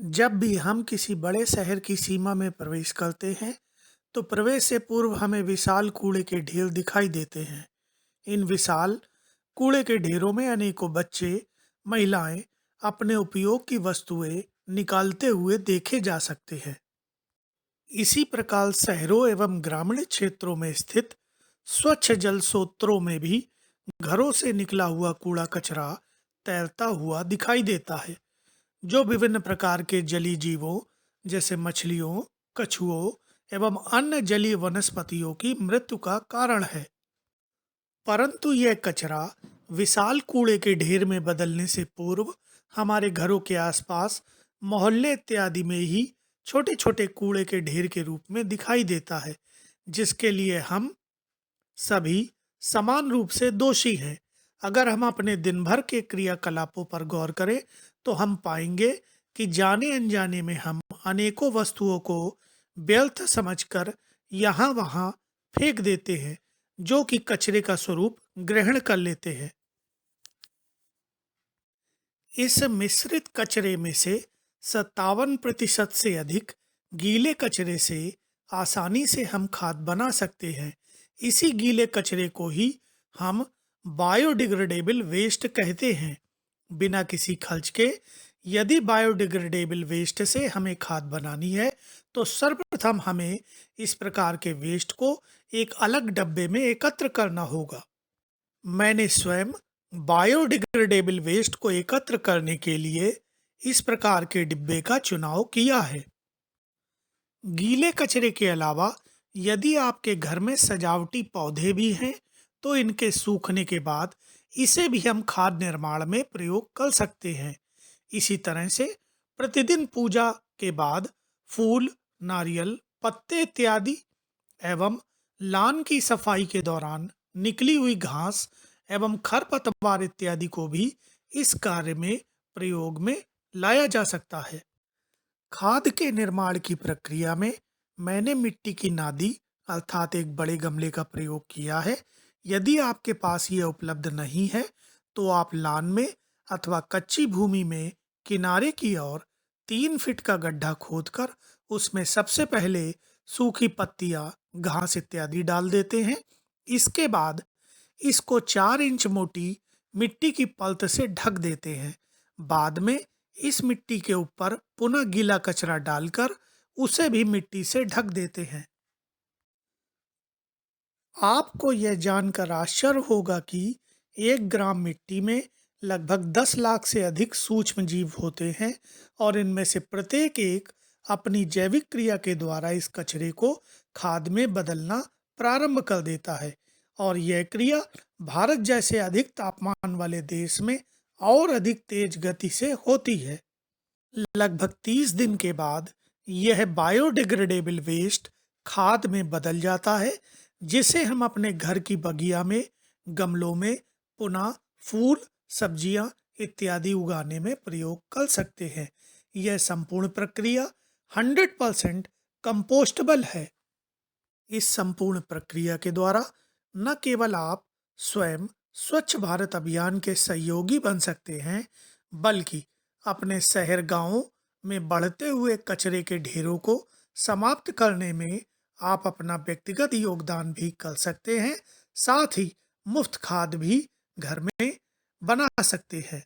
जब भी हम किसी बड़े शहर की सीमा में प्रवेश करते हैं, तो प्रवेश से पूर्व हमें विशाल कूड़े के ढेर दिखाई देते हैं। इन विशाल कूड़े के ढेरों में अनेकों बच्चे, महिलाएं अपने उपयोग की वस्तुएं निकालते हुए देखे जा सकते हैं। इसी प्रकार शहरों एवं ग्रामीण क्षेत्रों में स्थित स्वच्छ जल स्रोतों में भी घरों से निकला हुआ कूड़ा कचरा तैरता हुआ दिखाई देता है, जो विभिन्न प्रकार के जलीय जीवों जैसे मछलियों, कछुओं एवं अन्य जलीय वनस्पतियों की मृत्यु का कारण है। परंतु यह कचरा विशाल कूड़े के ढेर में बदलने से पूर्व हमारे घरों के आसपास, मोहल्ले इत्यादि में ही छोटे छोटे कूड़े के ढेर के रूप में दिखाई देता है, जिसके लिए हम सभी समान रूप से दोषी हैं। अगर हम अपने दिन भर के क्रियाकलापों पर गौर करें, तो हम पाएंगे कि जाने अनजाने में हम अनेकों वस्तुओं को व्यर्थ समझकर यहाँ वहाँ फेंक देते हैं, जो कि कचरे का स्वरूप ग्रहण कर लेते हैं। इस मिश्रित कचरे में से 57% से अधिक गीले कचरे से आसानी से हम खाद बना सकते हैं। इसी गीले कचरे को ही हम बायोडिग्रेडेबल वेस्ट कहते हैं। बिना किसी खर्च के यदि बायोडिग्रेडेबल वेस्ट से हमें खाद बनानी है, तो सर्वप्रथम हमें इस प्रकार के वेस्ट को एक अलग डब्बे में एकत्र करना होगा। मैंने स्वयं बायोडिग्रेडेबल वेस्ट को एकत्र करने के लिए इस प्रकार के डिब्बे का चुनाव किया है। गीले कचरे के अलावा यदि आपके घर में सजावटी पौधे भी हैं, तो इनके सूखने के बाद इसे भी हम खाद निर्माण में प्रयोग कर सकते हैं। इसी तरह से प्रतिदिन पूजा के बाद फूल, नारियल, पत्ते इत्यादि एवं लान की सफाई के दौरान निकली हुई घास एवं खरपतवार इत्यादि को भी इस कार्य में प्रयोग में लाया जा सकता है। खाद के निर्माण की प्रक्रिया में मैंने मिट्टी की नादी अर्थात एक बड़े गमले का प्रयोग किया है। यदि आपके पास यह उपलब्ध नहीं है, तो आप लान में अथवा कच्ची भूमि में किनारे की ओर 3 फीट का गड्ढा खोदकर उसमें सबसे पहले सूखी पत्तियां, घास इत्यादि डाल देते हैं। इसके बाद इसको 4 इंच मोटी मिट्टी की परत से ढक देते हैं। बाद में इस मिट्टी के ऊपर पुनः गीला कचरा डालकर उसे भी मिट्टी से ढक देते हैं। आपको यह जानकर आश्चर्य होगा कि 1 ग्राम मिट्टी में लगभग 10 लाख से अधिक सूक्ष्म जीव होते हैं, और इनमें से प्रत्येक एक अपनी जैविक क्रिया के द्वारा इस कचरे को खाद में बदलना प्रारंभ कर देता है। और यह क्रिया भारत जैसे अधिक तापमान वाले देश में और अधिक तेज गति से होती है। लगभग 30 दिन के बाद यह बायोडिग्रेडेबल वेस्ट खाद में बदल जाता है, जिसे हम अपने घर की बगिया में, गमलों में पुनः फूल, सब्जियां इत्यादि उगाने में प्रयोग कर सकते हैं। यह संपूर्ण प्रक्रिया 100% कंपोस्टेबल है। इस संपूर्ण प्रक्रिया के द्वारा न केवल आप स्वयं स्वच्छ भारत अभियान के सहयोगी बन सकते हैं, बल्कि अपने शहर गांवों में बढ़ते हुए कचरे के ढेरों को समाप्त करने में आप अपना व्यक्तिगत योगदान भी कर सकते हैं। साथ ही मुफ्त खाद भी घर में बना सकते हैं।